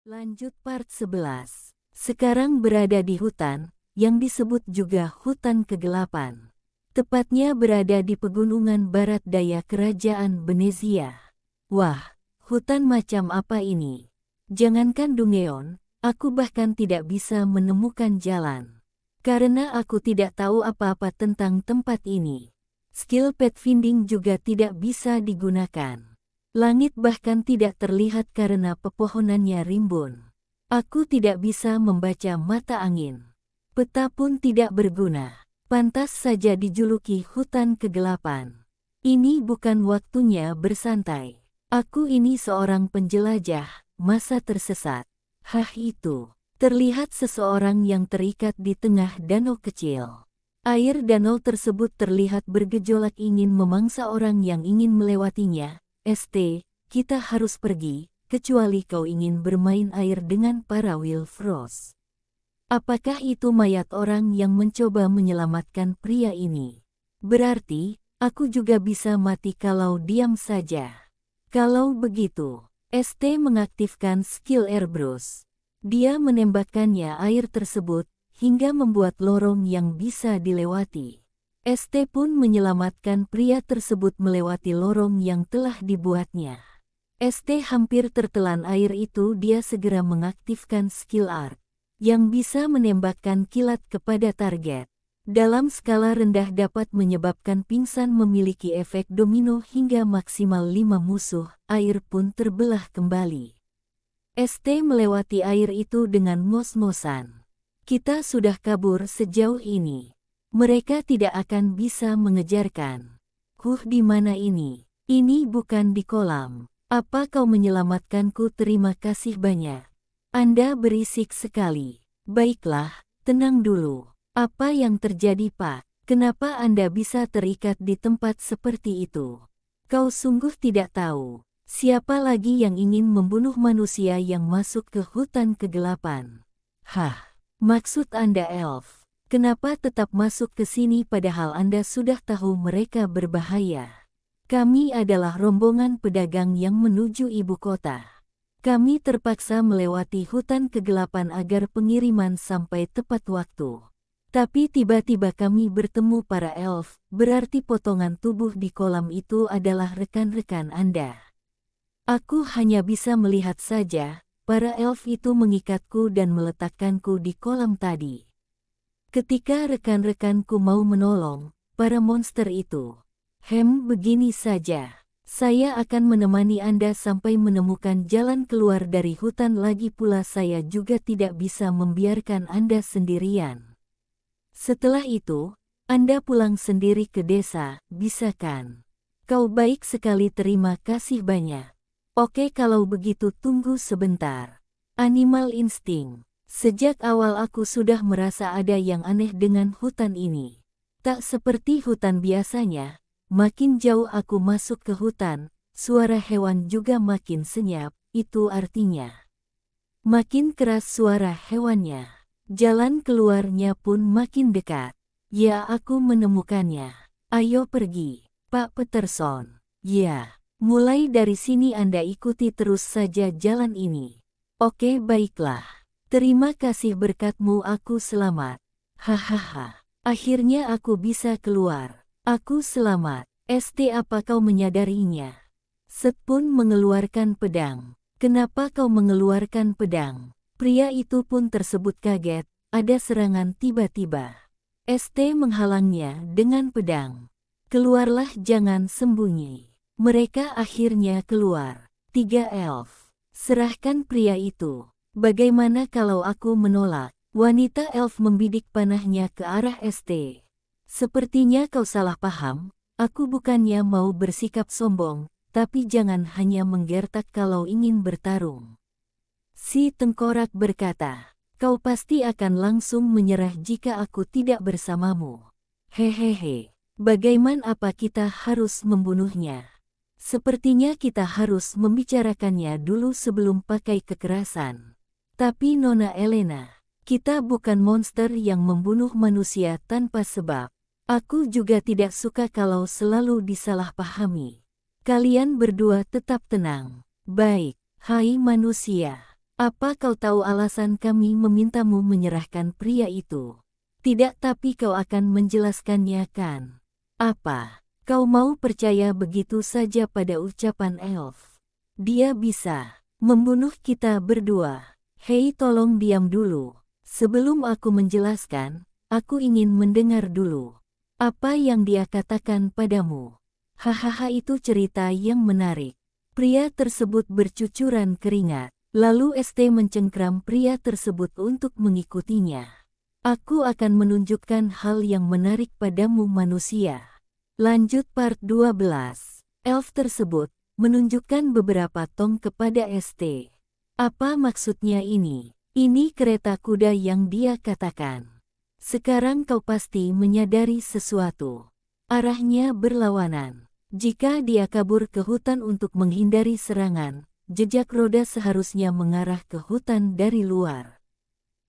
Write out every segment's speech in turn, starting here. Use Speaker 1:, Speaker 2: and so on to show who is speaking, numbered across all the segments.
Speaker 1: Lanjut part 11. Sekarang berada di hutan, yang disebut juga hutan kegelapan. Tepatnya berada di pegunungan barat daya kerajaan Benezia. Wah, hutan macam apa ini? Jangankan Dungeon, aku bahkan tidak bisa menemukan jalan. Karena aku tidak tahu apa-apa tentang tempat ini. Skill pathfinding juga tidak bisa digunakan. Langit bahkan tidak terlihat karena pepohonannya rimbun. Aku tidak bisa membaca mata angin. Peta pun tidak berguna. Pantas saja dijuluki hutan kegelapan. Ini bukan waktunya bersantai. Aku ini seorang penjelajah, masa tersesat. Hah itu. Terlihat seseorang yang terikat di tengah danau kecil. Air danau tersebut terlihat bergejolak ingin memangsa orang yang ingin melewatinya. Kita harus pergi, kecuali kau ingin bermain air dengan para Wilfrost. Apakah itu mayat orang yang mencoba menyelamatkan pria ini? Berarti, aku juga bisa mati kalau diam saja. Kalau begitu, mengaktifkan skill airbrush. Dia menembakkannya air tersebut, hingga membuat lorong yang bisa dilewati. Pun menyelamatkan pria tersebut melewati lorong yang telah dibuatnya. Hampir tertelan air itu, dia segera mengaktifkan skill art, yang bisa menembakkan kilat kepada target. Dalam skala rendah dapat menyebabkan pingsan, memiliki efek domino hingga maksimal 5 musuh, air pun terbelah kembali. Melewati air itu dengan mos-mosan. Kita sudah kabur sejauh ini. Mereka tidak akan bisa mengejarkan. Di mana ini? Ini bukan di kolam. Apa kau menyelamatkanku? Terima kasih banyak. Anda berisik sekali. Baiklah, tenang dulu. Apa yang terjadi, Pak? Kenapa Anda bisa terikat di tempat seperti itu? Kau sungguh tidak tahu. Siapa lagi yang ingin membunuh manusia yang masuk ke hutan kegelapan? Hah, maksud Anda elf? Kenapa tetap masuk ke sini padahal Anda sudah tahu mereka berbahaya? Kami adalah rombongan pedagang yang menuju ibu kota. Kami terpaksa melewati hutan kegelapan agar pengiriman sampai tepat waktu. Tapi tiba-tiba kami bertemu para elf, berarti potongan tubuh di kolam itu adalah rekan-rekan Anda. Aku hanya bisa melihat saja, para elf itu mengikatku dan meletakkanku di kolam tadi. Ketika rekan-rekanku mau menolong para monster itu, begini saja. Saya akan menemani Anda sampai menemukan jalan keluar dari hutan. Lagi pula saya juga tidak bisa membiarkan Anda sendirian. Setelah itu, Anda pulang sendiri ke desa, bisa kan? Kau baik sekali, terima kasih banyak. Oke, kalau begitu tunggu sebentar. Animal insting. Sejak awal aku sudah merasa ada yang aneh dengan hutan ini. Tak seperti hutan biasanya, makin jauh aku masuk ke hutan, suara hewan juga makin senyap, itu artinya makin keras suara hewannya. Jalan keluarnya pun makin dekat. Ya, aku menemukannya. Ayo pergi, Pak Peterson. Ya, mulai dari sini Anda ikuti terus saja jalan ini. Oke, baiklah. Terima kasih, berkatmu aku selamat. Hahaha. Akhirnya aku bisa keluar. Aku selamat. Apa kau menyadarinya? Set pun mengeluarkan pedang. Kenapa kau mengeluarkan pedang? Pria itu pun tersebut kaget. Ada serangan tiba-tiba. Menghalangnya dengan pedang. Keluarlah, jangan sembunyi. Mereka akhirnya keluar. 3 elf. Serahkan pria itu. Bagaimana kalau aku menolak? Wanita elf membidik panahnya ke arah Sepertinya kau salah paham, aku bukannya mau bersikap sombong, tapi jangan hanya menggertak kalau ingin bertarung. Si tengkorak berkata, kau pasti akan langsung menyerah jika aku tidak bersamamu. Hehehe, bagaimana apa kita harus membunuhnya? Sepertinya kita harus membicarakannya dulu sebelum pakai kekerasan. Tapi Nona Elena, kita bukan monster yang membunuh manusia tanpa sebab. Aku juga tidak suka kalau selalu disalahpahami. Kalian berdua tetap tenang. Baik, hai manusia. Apa kau tahu alasan kami memintamu menyerahkan pria itu? Tidak, tapi kau akan menjelaskannya kan? Apa? Kau mau percaya begitu saja pada ucapan elf? Dia bisa membunuh kita berdua. Hei, tolong diam dulu. Sebelum aku menjelaskan, aku ingin mendengar dulu. Apa yang dia katakan padamu? Hahaha, itu cerita yang menarik. Pria tersebut bercucuran keringat. Lalu ST mencengkram pria tersebut untuk mengikutinya. Aku akan menunjukkan hal yang menarik padamu manusia. Lanjut part 12. Elf tersebut menunjukkan beberapa tong kepada ST. Apa maksudnya ini? Ini kereta kuda yang dia katakan. Sekarang kau pasti menyadari sesuatu. Arahnya berlawanan. Jika dia kabur ke hutan untuk menghindari serangan, jejak roda seharusnya mengarah ke hutan dari luar.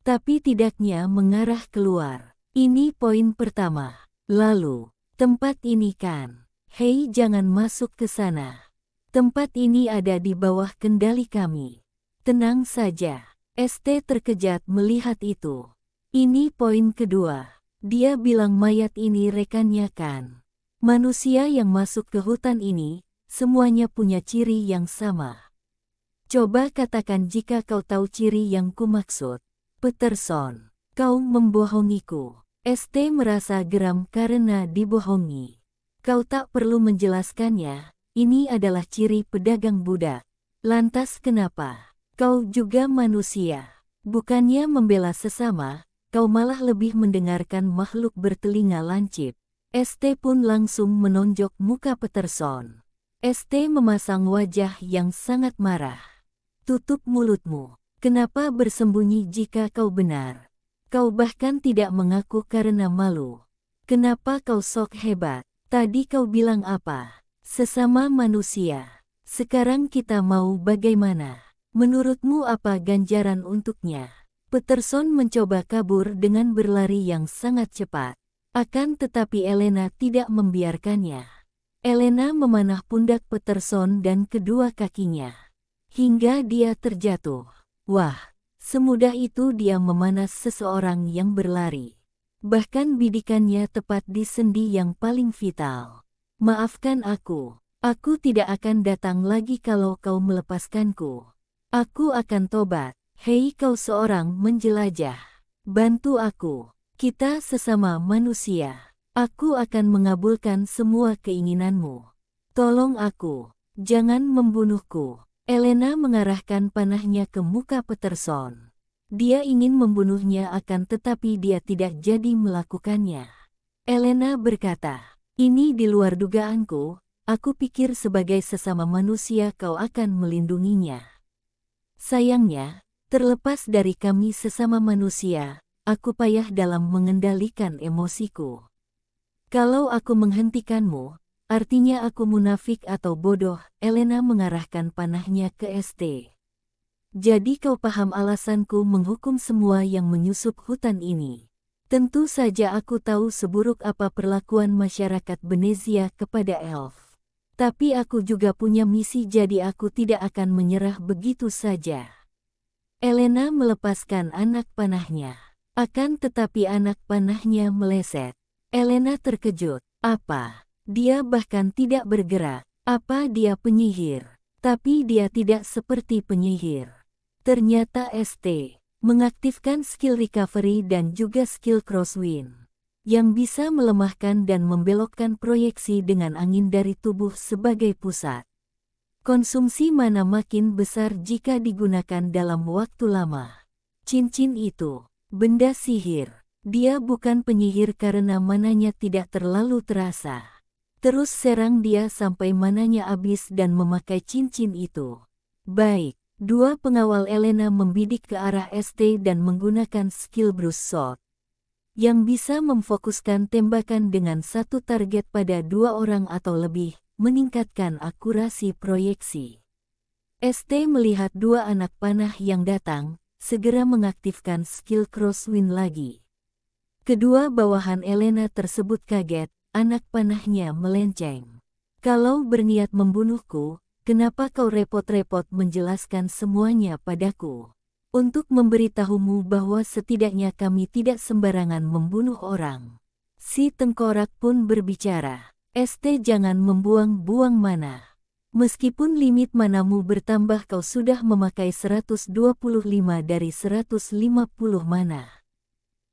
Speaker 1: Tapi tidaknya mengarah keluar. Ini poin pertama. Lalu, tempat ini kan? Hei, jangan masuk ke sana. Tempat ini ada di bawah kendali kami. Tenang saja. ST terkejut melihat itu. Ini poin kedua. Dia bilang mayat ini rekannya kan? Manusia yang masuk ke hutan ini, semuanya punya ciri yang sama. Coba katakan jika kau tahu ciri yang kumaksud. Peterson, kau membohongiku. ST merasa geram karena dibohongi. Kau tak perlu menjelaskannya, ini adalah ciri pedagang budak. Lantas kenapa? Kau juga manusia. Bukannya membela sesama, kau malah lebih mendengarkan makhluk bertelinga lancip. ST pun langsung menonjok muka Peterson. ST memasang wajah yang sangat marah. Tutup mulutmu. Kenapa bersembunyi jika kau benar? Kau bahkan tidak mengaku karena malu. Kenapa kau sok hebat? Tadi kau bilang apa? Sesama manusia. Sekarang kita mau bagaimana? Menurutmu apa ganjaran untuknya? Peterson mencoba kabur dengan berlari yang sangat cepat. Akan tetapi Elena tidak membiarkannya. Elena memanah pundak Peterson dan kedua kakinya. Hingga dia terjatuh. Wah, semudah itu dia memanas seseorang yang berlari. Bahkan bidikannya tepat di sendi yang paling vital. Maafkan aku tidak akan datang lagi kalau kau melepaskanku. Aku akan tobat. Hei, kau seorang menjelajah. Bantu aku. Kita sesama manusia. Aku akan mengabulkan semua keinginanmu. Tolong aku. Jangan membunuhku. Elena mengarahkan panahnya ke muka Peterson. Dia ingin membunuhnya akan tetapi dia tidak jadi melakukannya. Elena berkata, ini di luar dugaanku, aku pikir sebagai sesama manusia kau akan melindunginya. Sayangnya, terlepas dari kami sesama manusia, aku payah dalam mengendalikan emosiku. Kalau aku menghentikanmu, artinya aku munafik atau bodoh. Elena mengarahkan panahnya ke ST. Jadi kau paham alasanku menghukum semua yang menyusup hutan ini. Tentu saja aku tahu seburuk apa perlakuan masyarakat Benezia kepada elf. Tapi aku juga punya misi, jadi aku tidak akan menyerah begitu saja. Elena melepaskan anak panahnya. Akan tetapi anak panahnya meleset. Elena terkejut. Apa? Dia bahkan tidak bergerak. Apa dia penyihir? Tapi dia tidak seperti penyihir. Ternyata ST mengaktifkan skill recovery dan juga skill crosswind yang bisa melemahkan dan membelokkan proyeksi dengan angin dari tubuh sebagai pusat. Konsumsi mana makin besar jika digunakan dalam waktu lama. Cincin itu benda sihir. Dia bukan penyihir karena mananya tidak terlalu terasa. Terus serang dia sampai mananya habis dan memakai cincin itu. Baik, dua pengawal Elena membidik ke arah ST dan menggunakan skill brush shot yang bisa memfokuskan tembakan dengan satu target pada dua orang atau lebih, meningkatkan akurasi proyeksi. ST melihat dua anak panah yang datang, segera mengaktifkan skill crosswind lagi. Kedua bawahan Elena tersebut kaget, anak panahnya melenceng. Kalau berniat membunuhku, kenapa kau repot-repot menjelaskan semuanya padaku? Untuk memberitahumu bahwa setidaknya kami tidak sembarangan membunuh orang. Si tengkorak pun berbicara. ST, jangan membuang-buang mana. Meskipun limit manamu bertambah, kau sudah memakai 125 dari 150 mana.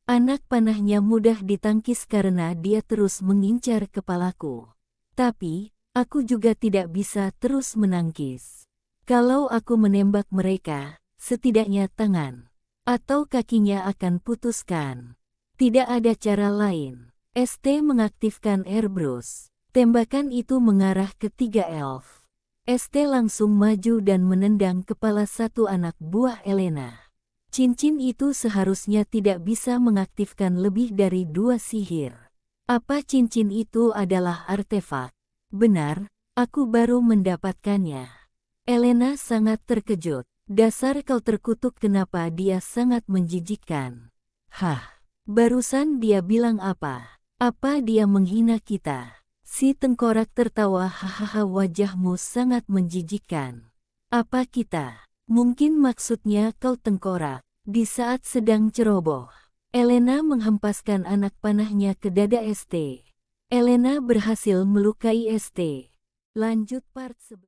Speaker 1: Anak panahnya mudah ditangkis karena dia terus mengincar kepalaku. Tapi, aku juga tidak bisa terus menangkis. Kalau aku menembak mereka, setidaknya tangan atau kakinya akan putuskan. Tidak ada cara lain. ST mengaktifkan airbrush. Tembakan itu mengarah ke 3 elf. ST langsung maju dan menendang kepala satu anak buah Elena. Cincin itu seharusnya tidak bisa mengaktifkan lebih dari 2 sihir. Apa cincin itu adalah artefak? Benar, aku baru mendapatkannya. Elena sangat terkejut. Dasar kau terkutuk, kenapa dia sangat menjijikkan. Hah, barusan dia bilang apa? Apa dia menghina kita? Si tengkorak tertawa, hahaha, wajahmu sangat menjijikkan. Apa kita? Mungkin maksudnya kau tengkorak. Di saat sedang ceroboh, Elena menghempaskan anak panahnya ke dada ST. Elena berhasil melukai ST. Lanjut part 11.